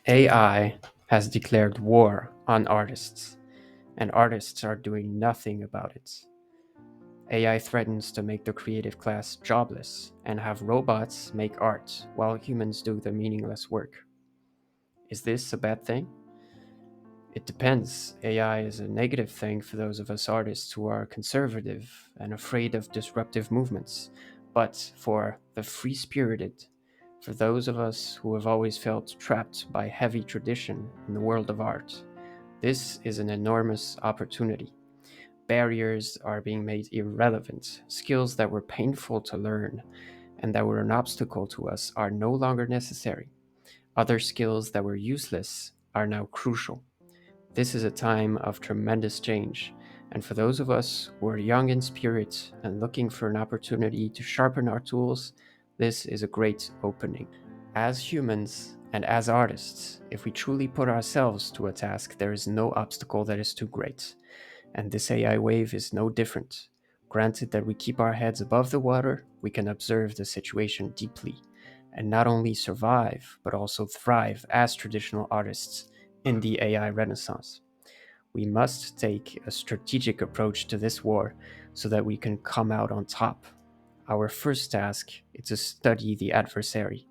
AI has declared war on artists, and artists are doing nothing about it. AI threatens to make the creative class jobless and have robots make art while humans do the meaningless work. Is this a bad thing? It depends. AI is a negative thing for those of us artists who are conservative and afraid of disruptive movements. But for the free spirited, for those of us who have always felt trapped by heavy tradition in the world of art, this is an enormous opportunity. Barriers are being made irrelevant. Skills that were painful to learn and that were an obstacle to us are no longer necessary. Other skills that were useless are now crucial. This is a time of tremendous change, and for those of us who are young in spirit and looking for an opportunity to sharpen our tools, this is a great opening. As humans and as artists, if we truly put ourselves to a task, there is no obstacle that is too great, and this AI wave is no different. Granted that we keep our heads above the water, we can observe the situation deeply, and not only survive, but also thrive as traditional artists in the AI renaissance. We must take a strategic approach to this war so that we can come out on top. Our first task is to study the adversary.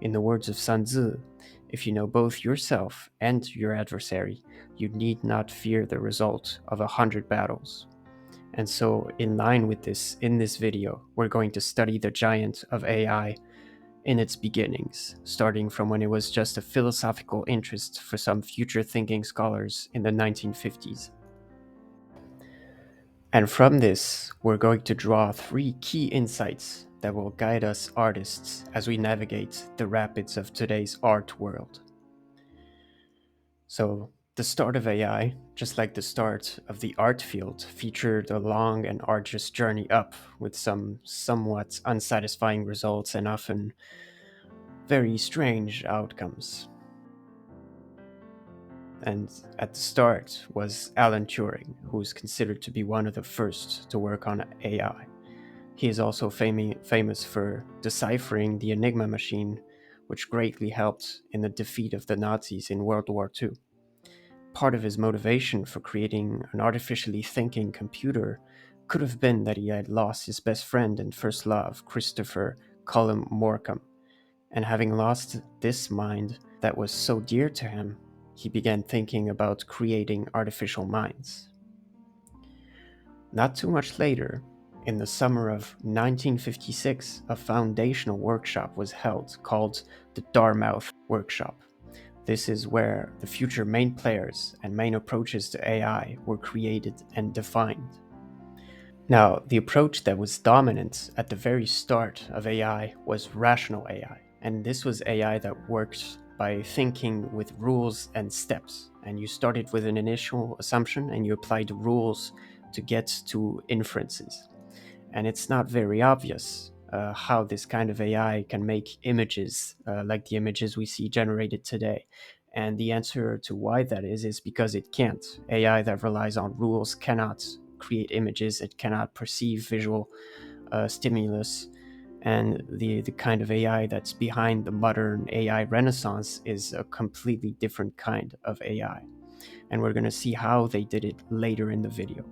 In the words of Sun Tzu, if you know both yourself and your adversary, you need not fear the result of 100 battles. And so, in line with this, in this video, we're going to study the giant of AI in its beginnings, starting from when it was just a philosophical interest for some future thinking scholars in the 1950s. And from this, we're going to draw three key insights that will guide us artists as we navigate the rapids of today's art world. So, the start of AI, just like the start of the art field, featured a long and arduous journey up with some somewhat unsatisfying results and often very strange outcomes. And at the start was Alan Turing, who is considered to be one of the first to work on AI. He is also famous for deciphering the Enigma machine, which greatly helped in the defeat of the Nazis in World War II. Part of his motivation for creating an artificially thinking computer could have been that he had lost his best friend and first love, Christopher Cullum Morcom, and having lost this mind that was so dear to him, he began thinking about creating artificial minds. Not too much later, in the summer of 1956, a foundational workshop was held called the Dartmouth Workshop. This is where the future main players and main approaches to AI were created and defined. Now, the approach that was dominant at the very start of AI was rational AI, and this was AI that worked by thinking with rules and steps. And you started with an initial assumption and you applied rules to get to inferences. And it's not very obvious how this kind of AI can make images like the images we see generated today. And the answer to why that is because it can't. AI that relies on rules cannot create images, it cannot perceive visual stimulus. And the kind of AI that's behind the modern AI renaissance is a completely different kind of AI. And we're going to see how they did it later in the video.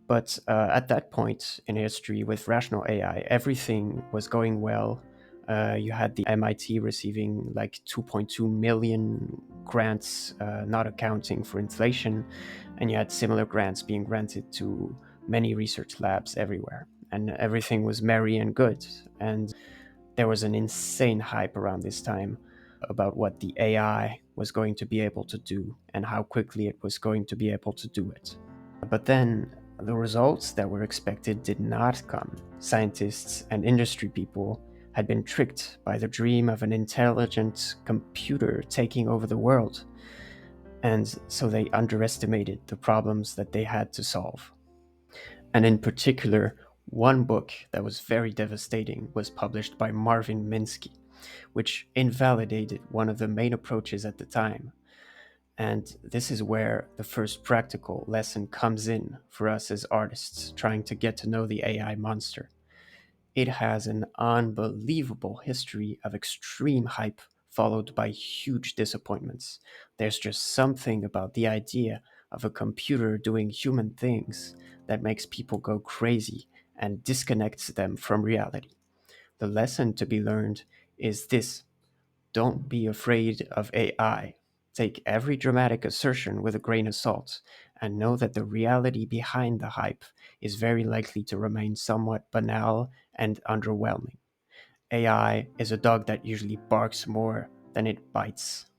But at that point in history with rational AI, everything was going well. You had the MIT receiving like 2.2 million grants, not accounting for inflation, and you had similar grants being granted to many research labs everywhere. And everything was merry and good. And there was an insane hype around this time about what the AI was going to be able to do and how quickly it was going to be able to do it. But then the results that were expected did not come. Scientists and industry people had been tricked by the dream of an intelligent computer taking over the world, and so they underestimated the problems that they had to solve. And in particular, one book that was very devastating was published by Marvin Minsky, which invalidated one of the main approaches at the time. And this is where the first practical lesson comes in for us as artists trying to get to know the AI monster. It has an unbelievable history of extreme hype followed by huge disappointments. There's just something about the idea of a computer doing human things that makes people go crazy and disconnects them from reality. The lesson to be learned is this: don't be afraid of AI. Take every dramatic assertion with a grain of salt, and know that the reality behind the hype is very likely to remain somewhat banal and underwhelming. AI is a dog that usually barks more than it bites.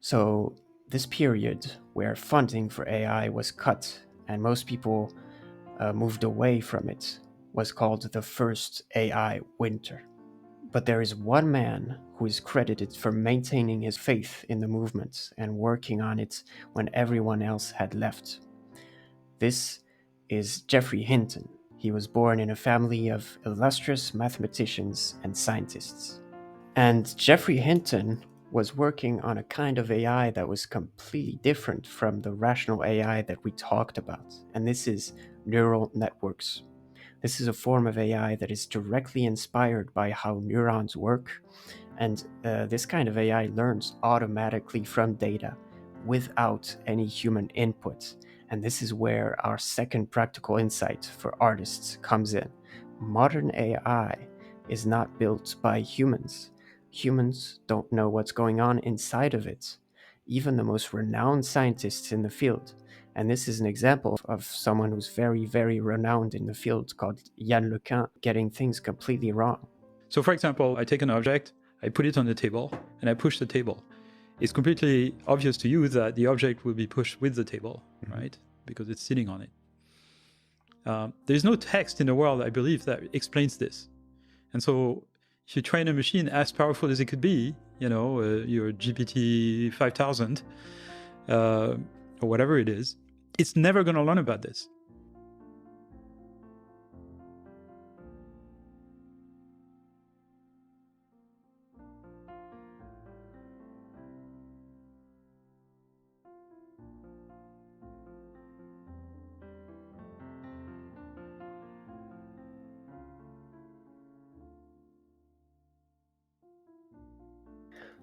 So, this period where funding for AI was cut and most people moved away from it was called the first AI winter. But there is one man who is credited for maintaining his faith in the movement and working on it when everyone else had left. This is Geoffrey Hinton. He was born in a family of illustrious mathematicians and scientists. And Geoffrey Hinton was working on a kind of AI that was completely different from the rational AI that we talked about. And this is neural networks. This is a form of AI that is directly inspired by how neurons work, and this kind of AI learns automatically from data without any human input. And this is where our second practical insight for artists comes in. Modern AI is not built by humans. Humans don't know what's going on inside of it, even the most renowned scientists in the field. And this is an example of someone who's very, very renowned in the field called Yann Lequin getting things completely wrong. So for example, I take an object, I put it on the table, and I push the table. It's completely obvious to you that the object will be pushed with the table, right? Because it's sitting on it. There's no text in the world, I believe, that explains this. And so if you train a machine as powerful as it could be, your GPT 5000, or whatever it is, it's never going to learn about this.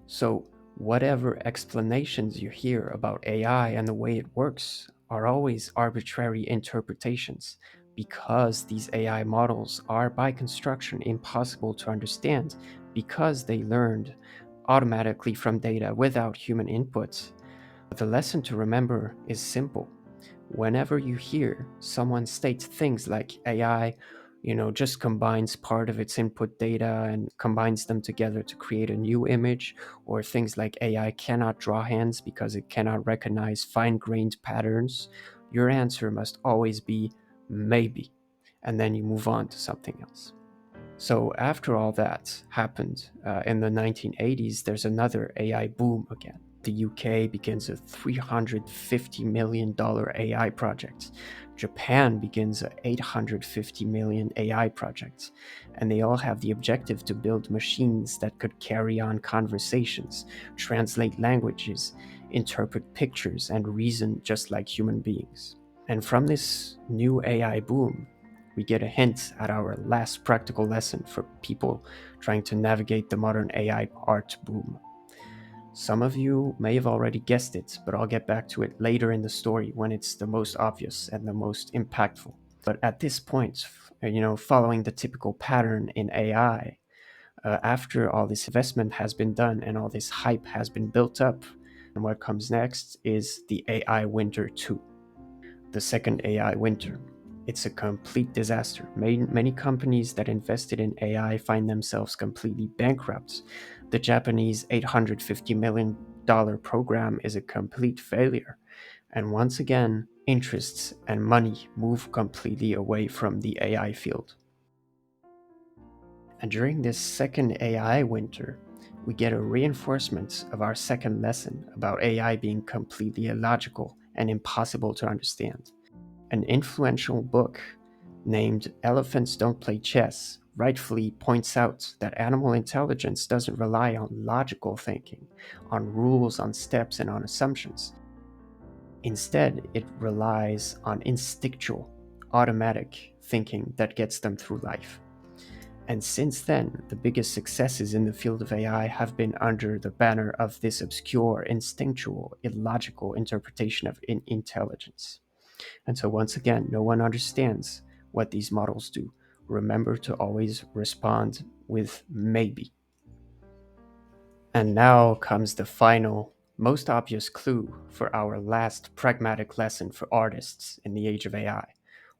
So, whatever explanations you hear about AI and the way it works are always arbitrary interpretations, because these AI models are by construction impossible to understand because they learned automatically from data without human input. The lesson to remember is simple. Whenever you hear someone state things like AI, just combines part of its input data and combines them together to create a new image, or things like AI cannot draw hands because it cannot recognize fine-grained patterns, your answer must always be maybe, and then you move on to something else. So after all that happened in the 1980s, there's another AI boom again. The UK begins a $350 million AI project. Japan begins a $850 million AI project. And they all have the objective to build machines that could carry on conversations, translate languages, interpret pictures, and reason just like human beings. And from this new AI boom, we get a hint at our last practical lesson for people trying to navigate the modern AI art boom. Some of you may have already guessed it, but I'll get back to it later in the story when it's the most obvious and the most impactful. But at this point, following the typical pattern in AI, after all this investment has been done and all this hype has been built up, and what comes next is the AI Winter 2. The second AI winter. It's a complete disaster. Many companies that invested in AI find themselves completely bankrupt. The Japanese $850 million program is a complete failure. And once again, interests and money move completely away from the AI field. And during this second AI winter, we get a reinforcement of our second lesson about AI being completely illogical and impossible to understand. An influential book named Elephants Don't Play Chess rightfully points out that animal intelligence doesn't rely on logical thinking, on rules, on steps, and on assumptions. Instead, it relies on instinctual, automatic thinking that gets them through life. And since then, the biggest successes in the field of AI have been under the banner of this obscure, instinctual, illogical interpretation of intelligence. And so, once again, no one understands what these models do. Remember to always respond with maybe. And now comes the final, most obvious clue for our last pragmatic lesson for artists in the age of AI.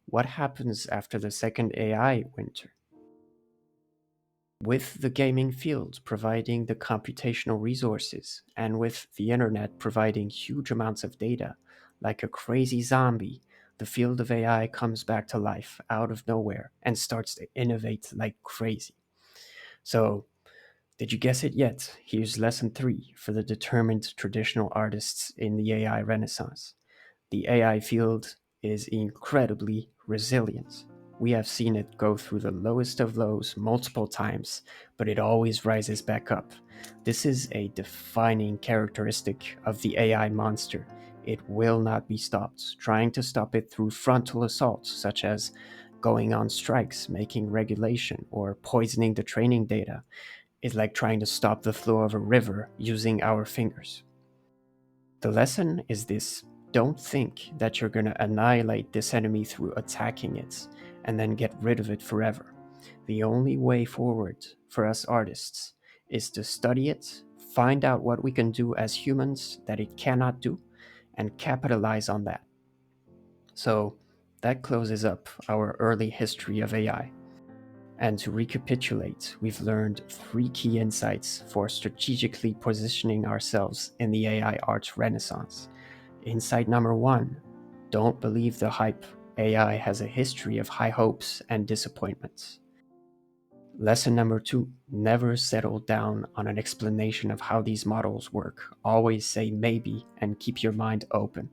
What happens after the second AI winter? With the gaming field providing the computational resources, and with the internet providing huge amounts of data, like a crazy zombie, the field of AI comes back to life out of nowhere and starts to innovate like crazy. So, did you guess it yet? Here's lesson 3 for the determined traditional artists in the AI Renaissance. The AI field is incredibly resilient. We have seen it go through the lowest of lows multiple times, but it always rises back up. This is a defining characteristic of the AI monster. It will not be stopped. Trying to stop it through frontal assaults, such as going on strikes, making regulation, or poisoning the training data, is like trying to stop the flow of a river using our fingers. The lesson is this: don't think that you're going to annihilate this enemy through attacking it and then get rid of it forever. The only way forward for us artists is to study it, find out what we can do as humans that it cannot do, and capitalize on that. So that closes up our early history of AI. And to recapitulate, we've learned 3 key insights for strategically positioning ourselves in the AI art renaissance. Insight number 1: don't believe the hype. AI has a history of high hopes and disappointments. Lesson number 2: never settle down on an explanation of how these models work. Always say maybe and keep your mind open.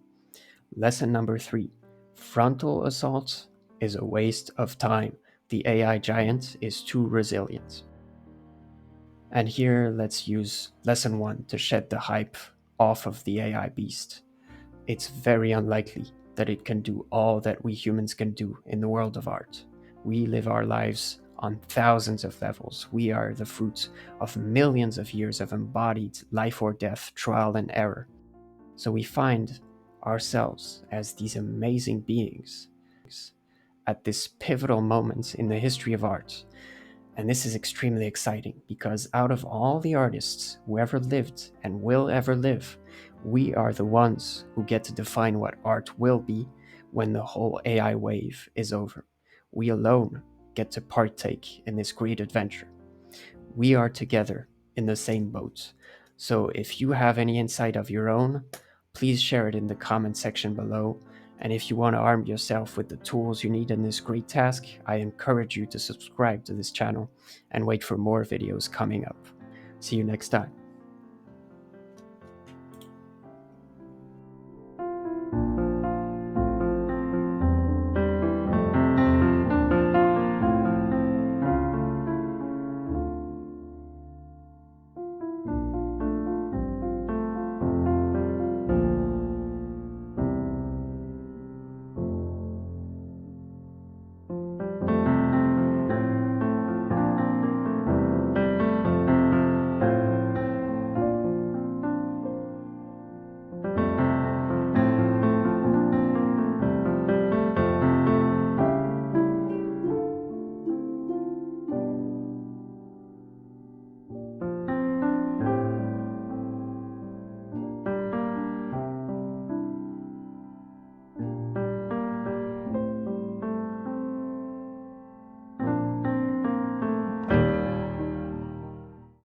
Lesson number 3: frontal assault is a waste of time. The AI giant is too resilient. And here, let's use lesson 1 to shed the hype off of the AI beast. It's very unlikely that it can do all that we humans can do in the world of art. We live our lives on thousands of levels. We are the fruit of millions of years of embodied life or death, trial and error. So we find ourselves as these amazing beings at this pivotal moment in the history of art. And this is extremely exciting because out of all the artists who ever lived and will ever live, we are the ones who get to define what art will be when the whole AI wave is over. We alone get to partake in this great adventure. We are together in the same boat. So if you have any insight of your own, please share it in the comment section below. And if you want to arm yourself with the tools you need in this great task, I encourage you to subscribe to this channel and wait for more videos coming up. See you next time.